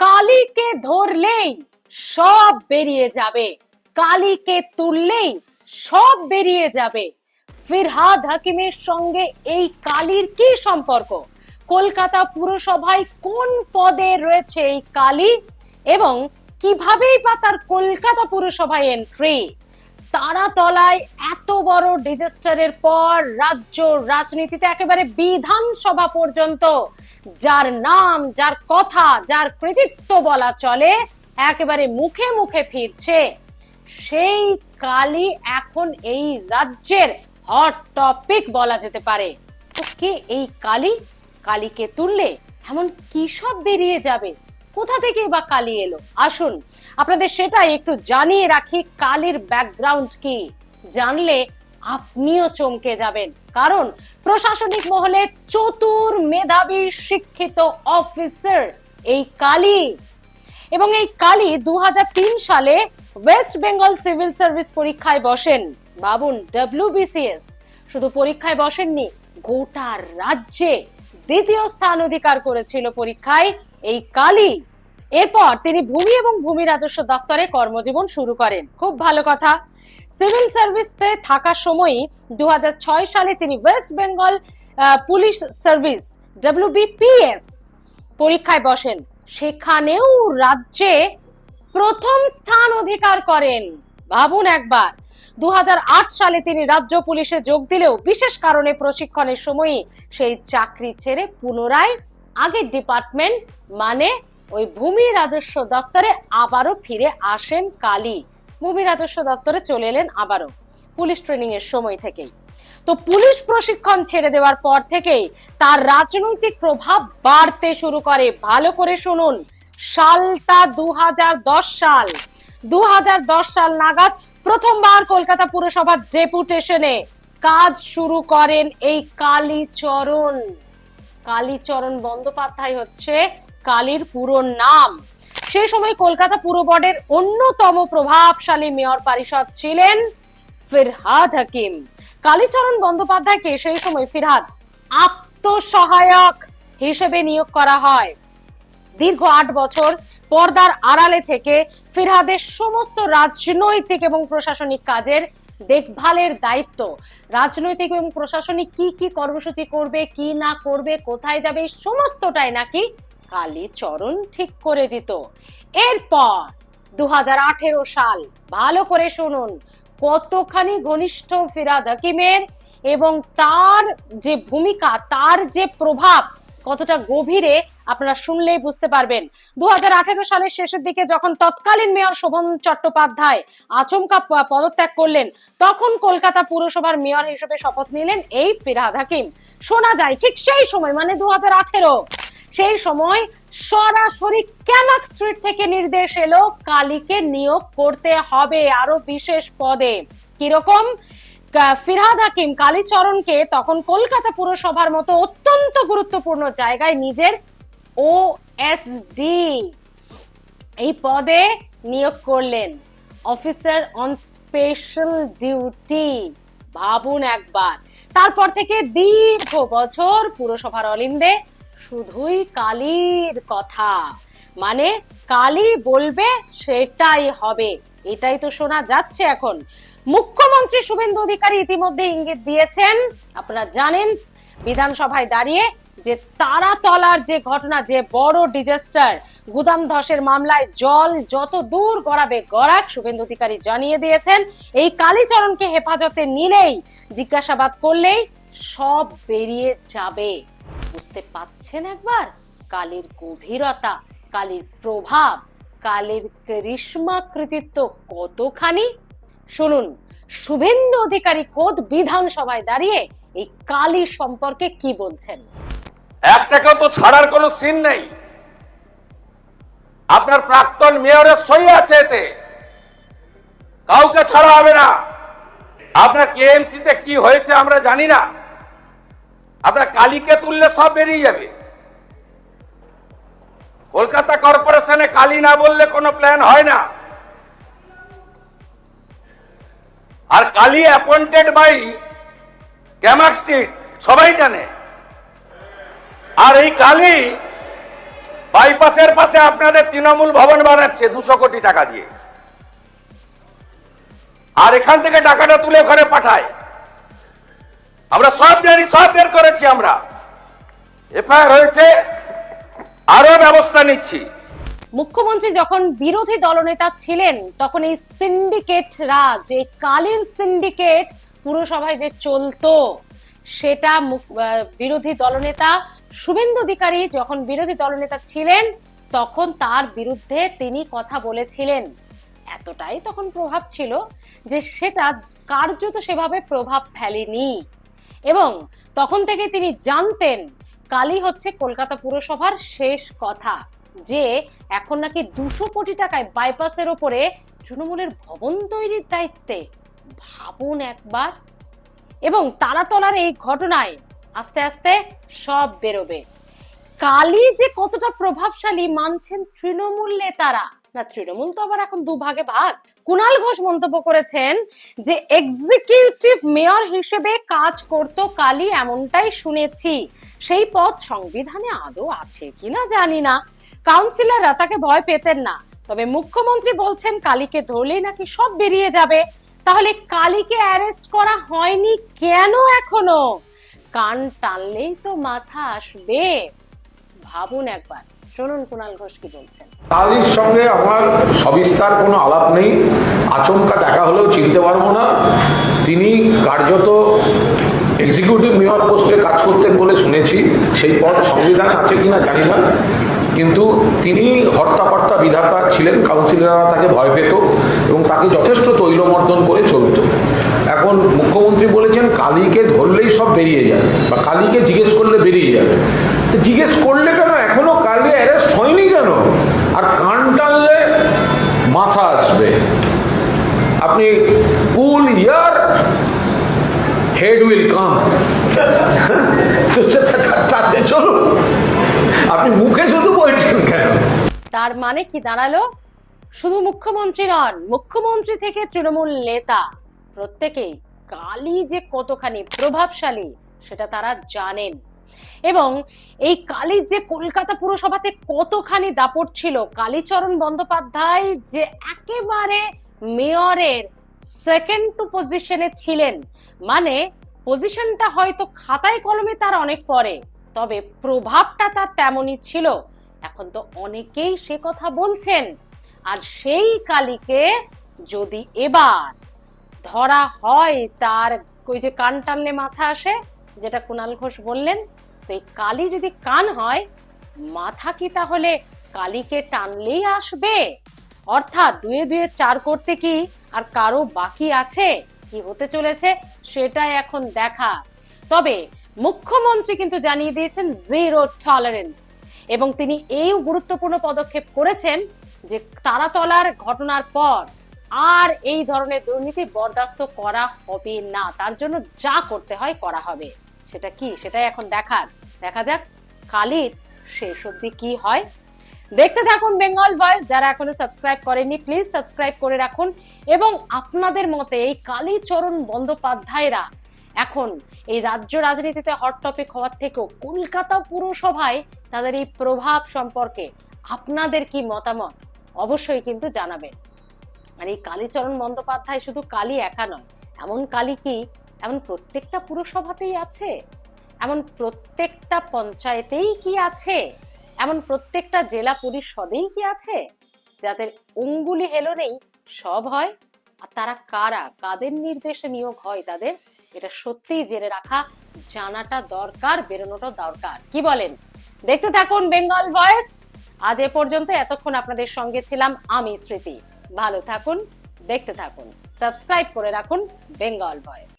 কালীকে ধরলেই সব বেরিয়ে যাবে, কালীকে তুললেই সব বেরিয়ে যাবে। ফিরহাদ হাকিমের সঙ্গে এই কালীর কি সম্পর্ক? কলকাতা পুরসভায় কোন পদে রয়েছে এই কালী এবং কিভাবেই বা তার কলকাতা পুরসভায় এন্ট্রি? তারাতলায় এত বড় ডিজাস্টারের পর রাজ্য রাজনীতিতে একেবারে বিধানসভা পর্যন্ত যার নাম, যার কথা, যার কৃতিত্ব বলা চলে একেবারে মুখে মুখে ফিরছে, সেই কালী এখন এই রাজ্যের হট টপিক বলা যেতে পারে। তো কে এই কালী? কালীকে তুললে এমন কি সব বেরিয়ে যাবে? কোথা থেকে বা কালী এলো? আসুন আপনাদের সেটাই একটু জানিয়ে রাখি, কালীর ব্যাকগ্রাউন্ড কি। জানলে আপনিও চমকে যাবেন, কারণ প্রশাসনিক মহলে চতুর, মেধাবী, শিক্ষিত অফিসার এই কালী। এবং এই কালী 2003 সালে ওয়েস্ট বেঙ্গল সিভিল সার্ভিস পরীক্ষায় বসেন। ভাবুন, WBCS শুধু পরীক্ষায় বসেননি, গোটা রাজ্যে দ্বিতীয় স্থান অধিকার করেছিল পরীক্ষায় এই কালী। এরপর তিনি ভূমি এবং ভূমি রাজস্ব দপ্তরে কর্মজীবন শুরু করেন। খুব ভালো কথা। সিভিল সার্ভিসে থাকার সময়ই 2006 সালে তিনি West Bengal police service WBPS পরীক্ষায় বসেন। সেখানেও রাজ্যে প্রথম স্থান অধিকার করেন। ভাবুন একবার, 2008 সালে তিনি রাজ্য পুলিশে যোগ দিলেও বিশেষ কারণে প্রশিক্ষণের সময়ই সেই চাকরি ছেড়ে পুনরায় আগের ডিপার্টমেন্ট মানে ওই ভূমি রাজস্ব দপ্তরে আবারও ফিরে আসেন কালী। ভূমি রাজস্ব দপ্তরে চলে এলেন আবারও পুলিশ ট্রেনিং এর সময় থেকেই। তো পুলিশ প্রশিক্ষণ ছেড়ে দেওয়ার পর থেকেই তার রাজনৈতিক প্রভাব বাড়তে শুরু করে। ভালো করে শুনুন, সালটা 2010 সাল। 2010 সাল নাগাদ প্রথমবার কলকাতা পুরসভার ডেপুটেশনে কাজ শুরু করেন এই কালীচরণ। কালীচরণ বন্দ্যোপাধ্যায় হচ্ছে কালীর পুরো নাম। সেই সময় কলকাতা পুর বোর্ডের অন্যতম প্রভাবশালী মেয়র পরিষদ ছিলেন ফিরহাদ হাকিম। কালীচরণ বন্দ্যোপাধ্যায়কে সেই সময় ফিরহাদ আত্মসহায়ক হিসেবে নিয়োগ করা হয়। দীর্ঘ 8 বছর পর্দার আড়ালে থেকে ফিরহাদের সমস্ত রাজনৈতিক এবং প্রশাসনিক কাজের দেখভালের দায়িত্ব, রাজনৈতিক এবং প্রশাসনিক কি কি কর্মসূচি করবে, কি না করবে, কোথায় যাবে, সমস্তটাই নাকি কালীচরণ ঠিক করে দিত। এরপর 2018 সাল, ভালো করে শুনুন, কতখানি ঘনিষ্ঠ ফিরহাদ হাকিমের এবং তার যে ভূমিকা, তার যে প্রভাব কতটা গভীরে আপনারা শুনলেই বুঝতে পারবেন। 2018 সালের শেষের দিকে যখন তৎকালীন মেয়র শোভন চট্টোপাধ্যায় আচমকা পদত্যাগ করলেন, তখন কলকাতা পুরসভার মেয়র হিসেবে শপথ নিলেন এই ফিরহাদ হাকিম। শোনা যায় ঠিক সেই সময় মানে 2018, সেই সময় সরাসরি ক্যামাক স্ট্রিট থেকে নির্দেশ এলো কালীকে নিয়োগ করতে হবে আরো বিশেষ পদে। কিরকম? ফিরহাদ হাকিম কালীচরণকে তখন কলকাতা পুরসভার মতো অত্যন্ত গুরুত্বপূর্ণ জায়গায় নিজের OSD এই পদে নিয়োগ করলেন, অফিসার অন স্পেশাল ডিউটি। ভাবুন একবার, তারপর থেকে দীর্ঘ বছর পুরসভার অলিন্দে শুধুই কালীর কথা, মানে কালী বলবে সেটাই হবে, এটাই তো শোনা যাচ্ছে এখন। মুখ্যমন্ত্রী শুভেন্দু অধিকারী ইতিমধ্যে ইঙ্গিত দিয়েছেন, আপনারা জানেন, বিধানসভায় দাঁড়িয়ে যে তারাতলার যে ঘটনা, যে বড় ডিজাস্টার, গুদাম ধসের মামলায় জল যত দূর গড়াবে গড়াক, শুভেন্দু অধিকারী জানিয়ে দিয়েছেন এই কালীচরণকে হেফাজতে নিলেই, জিজ্ঞাসাবাদ করলেই সব বেরিয়ে যাবে। বুঝতে পাচ্ছেন একবার কালীর গভীরতা, কালীর প্রভাব, কালীর করিশ্মা কৃতিত্ব কতখানি? শুনুন শুভেন্দু অধিকারী খোদ বিধানসভায় দাঁড়িয়ে এই কালী সম্পর্কে কি বলছেন। একটাকেও তো ছাড়ার কোনো সিন নেই। আপনার প্রাক্তন মেয়রের সই আছে এতে, কাউকে ছাড়া হবে না। আপনার KMC তে কি হয়েছে আমরা জানি না, আপনার কালীকে তুললে সব বেরিয়ে যাবে। কলকাতা কর্পোরেশনে কালী না বললে কোনো প্ল্যান হয় না। আর Kali appointed by Camac Street, সবাই জানে। আর এই কালী বাইপাসের পাশে আপনাদের তৃণমূল ভবন বানাচ্ছে 200 কোটি টাকা দিয়ে, আর এখান থেকে টাকাটা তুলে ওখানে পাঠায়। আমরা সব জানি, সব বের করেছি, আমরা এফআইআর হয়েছে, আরো ব্যবস্থা নিচ্ছি। মুখ্যমন্ত্রী যখন বিরোধী দলনেতা ছিলেন তখন এই সিন্ডিকেট রাজ, এই কালির সিন্ডিকেট পুরসভায় যে চলতো সেটা বিরোধী দলনেতা শুভেন্দু অধিকারী যখন বিরোধী দলনেতা ছিলেন তখন তার বিরুদ্ধে তিনি কথা বলেছিলেন। এতটাই তখন প্রভাব ছিল যে সেটা কার্যত সেভাবে প্রভাব ফেলেনি, এবং তখন থেকে তিনি জানতেন কালই হচ্ছে কলকাতা পুরসভার শেষ কথা, যে এখন নাকি 200 কোটি টাকায় বাইপাসের ওপরে তৃণমূলের ভবন তৈরির দায়িত্বে। ভাবুন একবার। এবং তারাতলার এই ঘটনায় আস্তে আস্তে সব বেরোবে। কালী যে কতটা প্রভাবশালী মানছেন তৃণমূল নেতারা, না তৃণমূল তো আবার এখন দুভাগে ভাগ। কুণাল ঘোষ মন্তব্য করেছেন যে এক্সিকিউটিভ মেয়র হিসেবে কাজ করত কালী, এমনটাই শুনেছি। সেই পদ সংবিধানে আদৌ আছে কিনা জানি না। কাউন্সিলররা তাকে ভয় পেতেন না, তবে মুখ্যমন্ত্রী বলছেন কালীকে ধরলেই নাকি সব বেরিয়ে যাবে। তাহলে কালীকে অ্যারেস্ট করা হয়নি কেন এখনো? কান টানলেই তো মাথা আসবে। ভাবুন একবার, শুনুন কুণাল ঘোষ কি বলছেন। কালীর সঙ্গে আমার সবিস্তার কোনো আলাপ নেই, আচমকা দেখা হলেও চিনতে পারবো না। তিনি কার্যত এক্সিকিউটিভ মেয়র পোস্টে কাজ করতেন বলে শুনেছি, সেই পদ সংবিধানে আছে কিনা জানি না, কিন্তু তিনি হর্তাকর্তা বিধাতা ছিলেন। কাউন্সিলররা তাকে ভয় পেত এবং তাকে যথেষ্ট তৈলমর্দন করে চলত। এখন মুখ্যমন্ত্রী বলেছেন কালীকে ধরলেই সব বেরিয়ে যাবে, বা কালীকে জিজ্ঞেস করলে বেরিয়ে যাবে। তো জিজ্ঞেস করলে কেন, এখনো কালী অ্যারেস্ট হয়নি কেন? আর কান টানলে মাথা আসবে। আপনি কুল ইয়ার হেড উইল কাম, তাতে চলুন, আপনি মুখে শুধু বলছেন কেন? তার মানে কি দাঁড়ালো? শুধু মুখ্যমন্ত্রী নন, মুখ্যমন্ত্রী থেকে তৃণমূল নেতা প্রত্যেকেই কালী যে কতখানি প্রভাবশালী সেটা তারা জানেন। এবং এই কালীর যে কলকাতা পুরসভাতে কতখানি দাপট ছিল, কালীচরণ বন্দ্যোপাধ্যায় যে একেবারে মেয়রের সেকেন্ড টু পজিশনে ছিলেন, মানে পজিশনটা হয়তো খাতায় কলমে তার অনেক পরে, তবে প্রভাবটা তার তেমনই ছিল। এখন তো অনেকেই সে কথা বলছেন। আর সেই কালীকে যদি এবার ধরা হয়, তার ওই যে কান টানলে মাথা আসে যেটা কুণাল ঘোষ বললেন, তো এই কালী যদি কান হয়, মাথা কি তাহলে কালীকে টানলেই আসবে? অর্থাৎ 2 2 4 করতে কি আর কারো বাকি আছে? কি হতে চলেছে সেটাই এখন দেখা। তবে মুখ্যমন্ত্রী কিন্তু জানিয়ে দিয়েছেন জিরো টলারেন্স, এবং তিনি এই গুরুত্বপূর্ণ পদক্ষেপ করেছেন যে তারাতলার ঘটনার পর আর এই ধরনের দুর্নীতি বরদাস্ত করা হবে না। তার জন্য যা করতে হয় করা হবে। সেটা কি, সেটাই এখন দেখার। দেখা যাক কালীর শেষ অবধি কি হয়। দেখতে থাকুন বেঙ্গল ভয়েস। যারা এখনো সাবস্ক্রাইব করেননি প্লিজ সাবস্ক্রাইব করে রাখুন। এবং আপনাদের মতে এই কালীচরণ বন্দ্যোপাধ্যায়রা এখন এই রাজ্য রাজনীতিতে হট টপিক হওয়ার থেকেও কলকাতা পুরসভায় তাদের এই প্রভাব সম্পর্কে আপনাদের কি মতামত অবশ্যই কিন্তু জানাবেন। আর এই কালীচরণ বন্দ্যোপাধ্যায় শুধু কালী একা নয়, এমন কালী কি এমন প্রত্যেকটা পুরসভাতেই আছে? এমন প্রত্যেকটা পঞ্চায়েতেই কি আছে? এমন প্রত্যেকটা জেলা পরিষদেই কি আছে যাদের অঙ্গুলি হেলনেই সব হয়? আর তারা কারা, কাদের নির্দেশে নিয়োগ হয় তাদের, এটা সত্যিই জেনে রাখা, জানাটা দরকার, বেরোনোটা দরকার। কি বলেন? দেখতে থাকুন বেঙ্গল ভয়েস। আজ এ পর্যন্ত। এতক্ষণ আপনাদের সঙ্গে ছিলাম আমি স্মৃতি। ভালো থাকুন, দেখতে থাকুন, সাবস্ক্রাইব করে রাখুন বেঙ্গল ভয়েস।